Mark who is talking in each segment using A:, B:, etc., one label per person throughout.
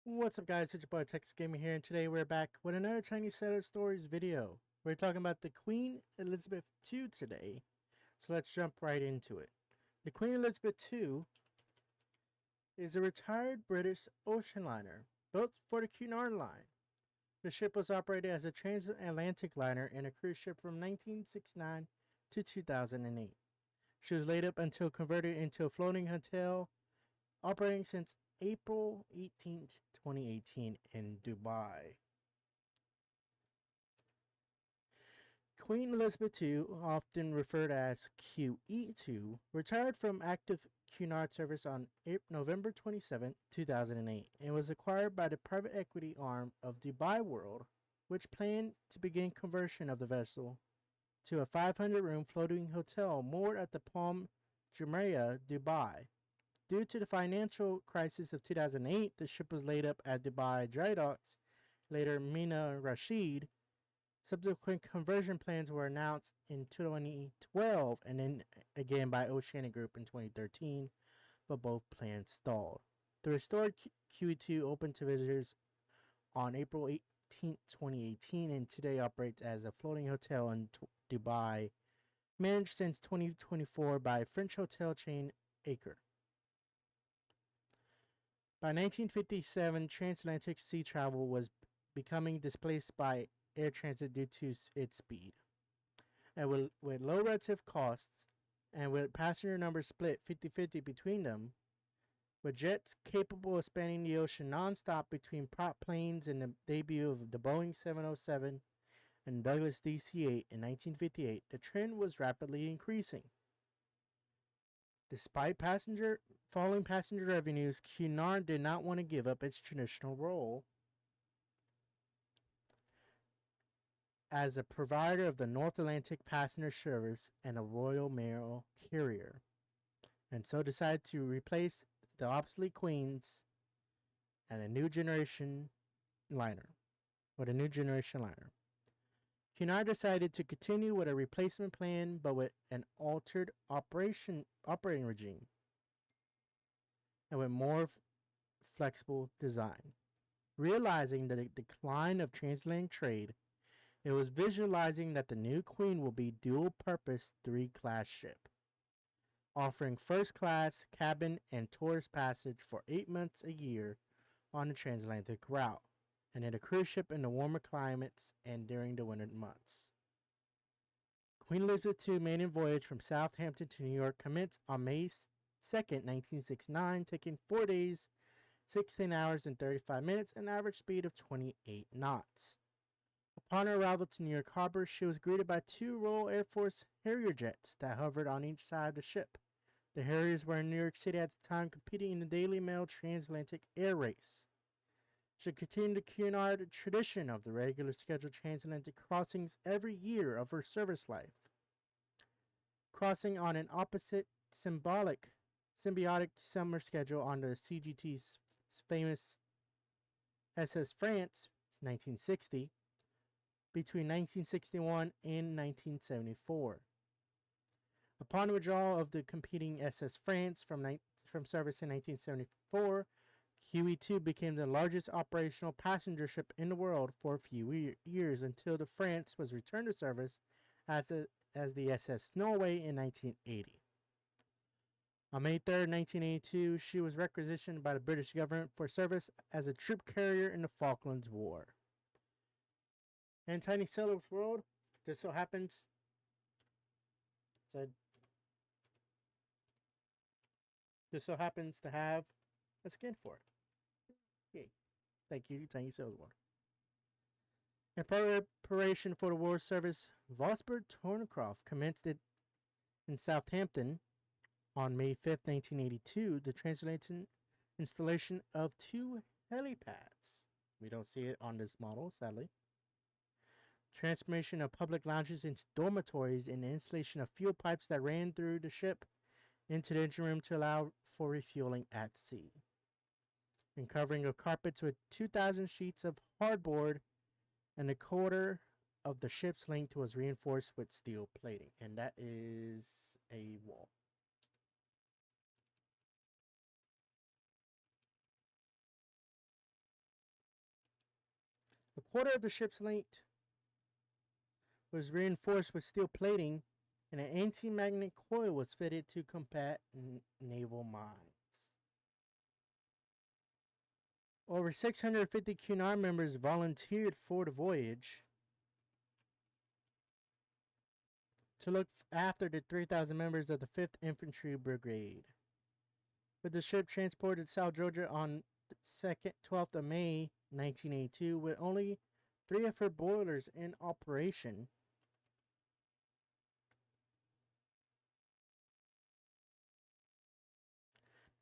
A: What's up, guys? It's your boy Texas Gaming here, and today we're back with another Chinese Settler Stories video. We're talking about the Queen Elizabeth II today, so let's jump right into it. The Queen Elizabeth II is a retired British ocean liner built for the Cunard Line. The ship was operated as a transatlantic liner and a cruise ship from 1969 to 2008. She was laid up until converted into a floating hotel, operating since April 18th, 2018 in Dubai. Queen Elizabeth II, often referred as QE2, retired from active Cunard service on November 27, 2008, and was acquired by the private equity arm of Dubai World, which planned to begin conversion of the vessel to a 500-room floating hotel moored at the Palm Jumeirah, Dubai. Due to the financial crisis of 2008, the ship was laid up at Dubai dry docks, later Mina Rashid. Subsequent conversion plans were announced in 2012 and then again by Oceanic Group in 2013, but both plans stalled. The restored QE2 opened to visitors on April 18th, 2018, and today operates as a floating hotel in Dubai, managed since 2024 by French hotel chain Acre. By 1957, transatlantic sea travel was becoming displaced by air transit due to its speed. And with low relative costs and with passenger numbers split 50-50 between them, with jets capable of spanning the ocean nonstop between prop planes and the debut of the Boeing 707 and Douglas DC-8 in 1958, the trend was rapidly increasing. Despite falling passenger revenues, Cunard did not want to give up its traditional role as a provider of the North Atlantic passenger service and a Royal Mail carrier, and so decided to replace the obsolete Queens and a new generation liner with a new generation liner. Cunard decided to continue with a replacement plan, but with an altered operating regime and with more flexible design. Realizing the decline of transatlantic trade, it was visualizing that the new Queen will be dual-purpose 3-class ship, offering first-class cabin and tourist passage for 8 months a year on the transatlantic route, and in a cruise ship in the warmer climates and during the winter months. Queen Elizabeth II's maiden voyage from Southampton to New York commenced on May 2nd, 1969, taking 4 days, 16 hours and 35 minutes, and an average speed of 28 knots. Upon her arrival to New York Harbor, she was greeted by 2 Royal Air Force Harrier jets that hovered on each side of the ship. The Harriers were in New York City at the time, competing in the Daily Mail transatlantic air race. She continued the Cunard tradition of the regular scheduled transatlantic crossings every year of her service life, crossing on an opposite symbiotic summer schedule on the CGT's famous SS France 1960 between 1961 and 1974. Upon the withdrawal of the competing SS France from service in 1974, QE2 became the largest operational passenger ship in the world for a few years until the France was returned to service as the SS Norway in 1980. On May 3rd, 1982, she was requisitioned by the British government for service as a troop carrier in the Falklands War. In Tiny Sailor's world, just so happens, said, just so happens to have a skin for it. Yay. Thank you, Tiny Sailor's world. In preparation for the war service, Vosper Thornycroft commenced it in Southampton on May 5th, 1982, the transatlantic installation of 2 helipads. We don't see it on this model, sadly. Transformation of public lounges into dormitories and the installation of fuel pipes that ran through the ship into the engine room to allow for refueling at sea. And covering of carpets with 2,000 sheets of hardboard, and a quarter of the ship's length was reinforced with steel plating. And that is a wall. A quarter of the ship's length was reinforced with steel plating, and an anti-magnetic coil was fitted to combat naval mines. Over 650 Cunard members volunteered for the voyage to look after the 3,000 members of the 5th Infantry Brigade. With the ship transported to South Georgia on 12th of May 1982 with only 3 of her boilers in operation.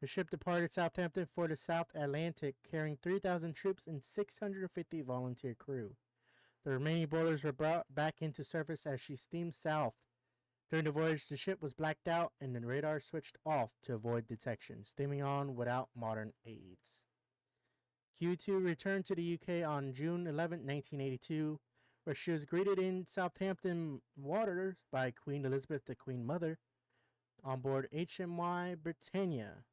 A: The ship departed Southampton for the South Atlantic, carrying 3,000 troops and 650 volunteer crew. The remaining boilers were brought back into service as she steamed south. During the voyage, the ship was blacked out and the radar switched off to avoid detection, steaming on without modern aids. Q2 returned to the UK on June 11, 1982, where she was greeted in Southampton waters by Queen Elizabeth, the Queen Mother, on board HMY Britannia.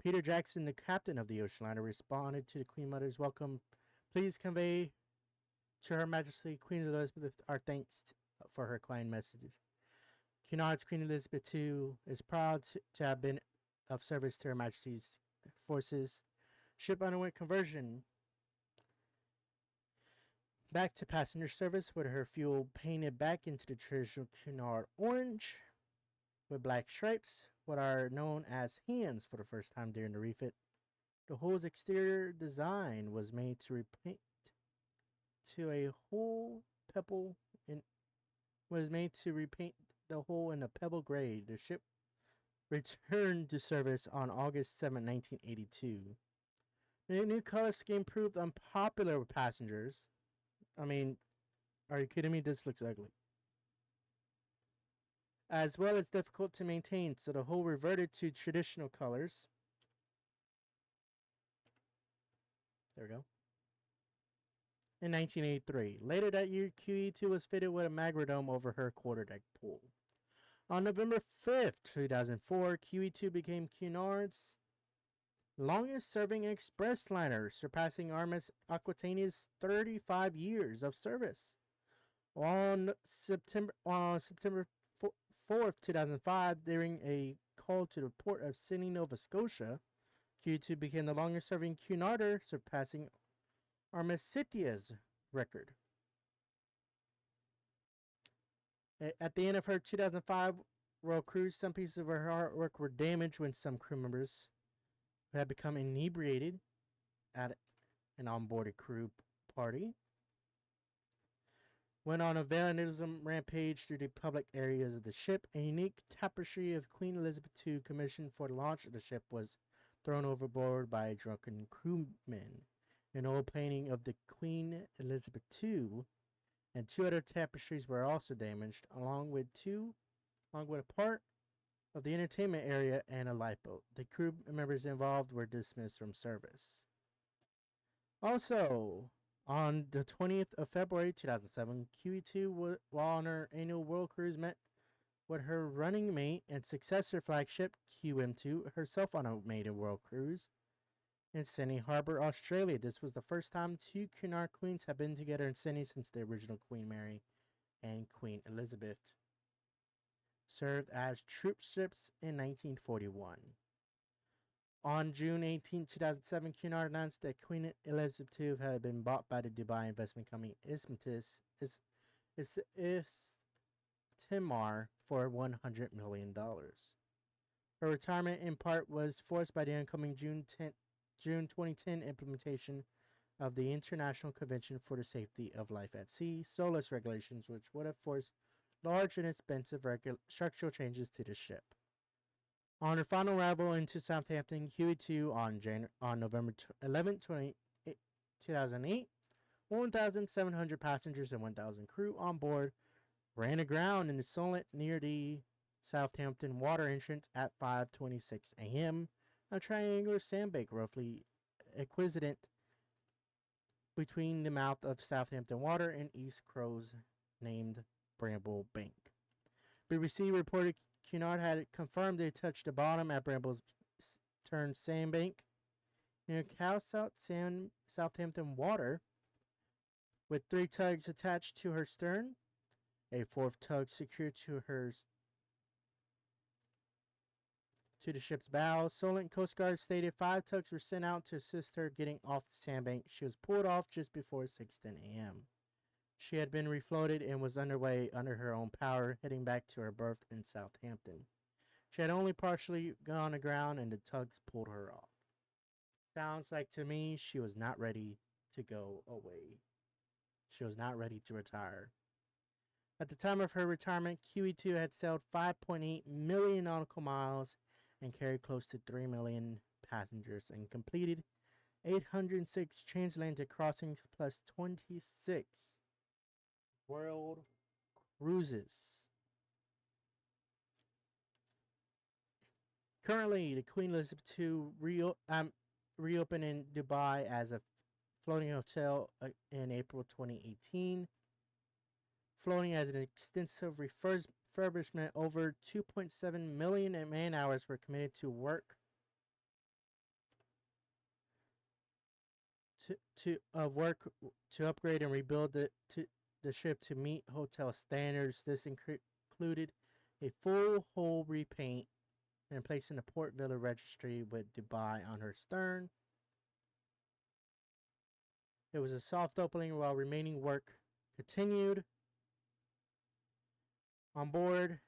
A: Peter Jackson, the captain of the ocean liner, responded to the Queen Mother's welcome. Please convey to Her Majesty Queen Elizabeth our thanks for her kind message. Cunard's Queen Elizabeth II is proud to have been of service to Her Majesty's forces. Ship underwent conversion back to passenger service with her fuel painted back into the traditional Cunard orange with black stripes, what are known as hands, for the first time during the refit. The hull's exterior design was made to repaint to a whole pebble in the hull in a pebble gray. The ship returned to service on August 7, 1982. The new color scheme proved unpopular with passengers. I mean, are you kidding me? This looks ugly. As well as difficult to maintain, so the hull reverted to traditional colors. There we go. In 1983. Later that year, QE2 was fitted with a magrodome over her quarterdeck pool. On November 5th, 2004, QE2 became Cunard's longest-serving express liner, surpassing RMS Aquitania's 35 years of service. On September 4th, 2005, during a call to the port of Sydney, Nova Scotia, Q2 became the longest-serving Cunarder, surpassing RMS Citia's record. At the end of her 2005 World Cruise, some pieces of her artwork were damaged when some crew members who had become inebriated at an onboarded crew party went on a vandalism rampage through the public areas of the ship. A unique tapestry of Queen Elizabeth II commissioned for the launch of the ship was thrown overboard by a drunken crewman. An oil painting of the Queen Elizabeth II and 2 other tapestries were also damaged, along with a part of the entertainment area and a lifeboat. The crew members involved were dismissed from service. Also, on the 20th of February 2007, QE2, while on her annual world cruise, met with her running mate and successor flagship QM2, herself on a maiden world cruise in Sydney Harbour, Australia. This was the first time 2 Cunard Queens have been together in Sydney since the original Queen Mary and Queen Elizabeth served as troop ships in 1941. On June 18, 2007, Cunard announced that Queen Elizabeth II had been bought by the Dubai investment company Istimar for $100 million. Her retirement, in part, was forced by the incoming June 2010 implementation of the International Convention for the Safety of Life at Sea, SOLAS regulations, which would have forced large and expensive structural changes to the ship. On her final arrival into Southampton, QE2 on November 11, 2008, 1,700 passengers and 1,000 crew on board ran aground in the Solent near the Southampton water entrance at 5:26 a.m. A triangular sandbank roughly equivalent between the mouth of Southampton Water and East Crows named Bramble Bank. BBC reported Cunard had confirmed they touched the bottom at Bramble's turned sandbank near Southampton Water. with 3 tugs attached to her stern, a 4th tug secured to the ship's bow. Solent Coast Guard stated 5 tugs were sent out to assist her getting off the sandbank. She was pulled off just before 6:10 a.m. She had been refloated and was underway under her own power, heading back to her berth in Southampton. She had only partially gone aground and the tugs pulled her off. Sounds like to me she was not ready to go away. She was not ready to retire. At the time of her retirement, QE2 had sailed 5.8 million nautical miles and carried close to 3 million passengers and completed 806 transatlantic crossings plus 26 world cruises. Currently, the Queen Elizabeth II reopened in Dubai as a floating hotel in April 2018. Floating as an extensive refurbishment, over 2.7 million man hours were committed to work to upgrade and rebuild the ship to meet hotel standards. This included a full hull repaint and placing the Port Villa registry with Dubai on her stern. It was a soft opening while remaining work continued. On board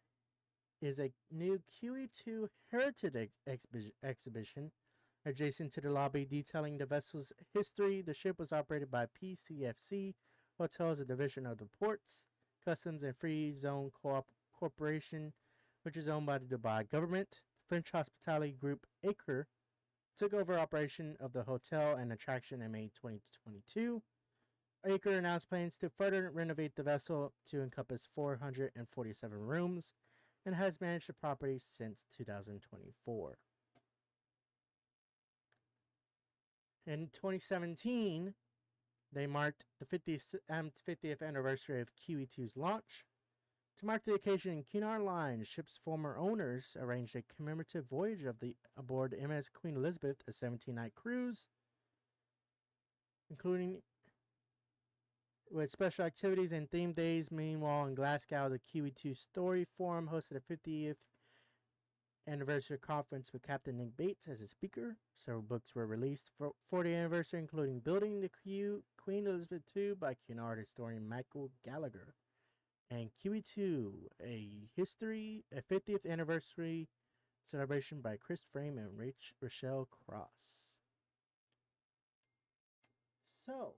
A: is a new QE2 Heritage exhibition adjacent to the lobby detailing the vessel's history. The ship was operated by PCFC Hotels, a division of the Ports, Customs and Free Zone Corporation, which is owned by the Dubai government. French hospitality group Acre took over operation of the hotel and attraction in May 2022. Acre announced plans to further renovate the vessel to encompass 447 rooms and has managed the property since 2024. In 2017, they marked the 50th anniversary of QE2's launch. To mark the occasion, Cunard Line, the ship's former owners, arranged a commemorative voyage aboard RMS Queen Elizabeth, a 17-night cruise, including with special activities and theme days. Meanwhile, in Glasgow, the QE2 Story Forum hosted a 50th anniversary conference with Captain Nick Bates as a speaker. Several books were released for the anniversary, including Building the Queen Elizabeth II by Cunard historian Michael Gallagher, and QE2, a 50th anniversary celebration by Chris Frame and Rochelle Cross. So,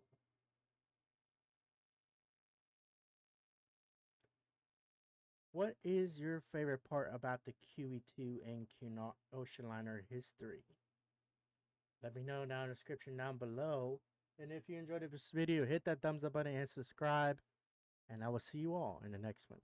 A: what is your favorite part about the QE2 and Cunard Ocean Liner history? Let me know down in the description down below. And if you enjoyed this video, hit that thumbs up button and subscribe. And I will see you all in the next one.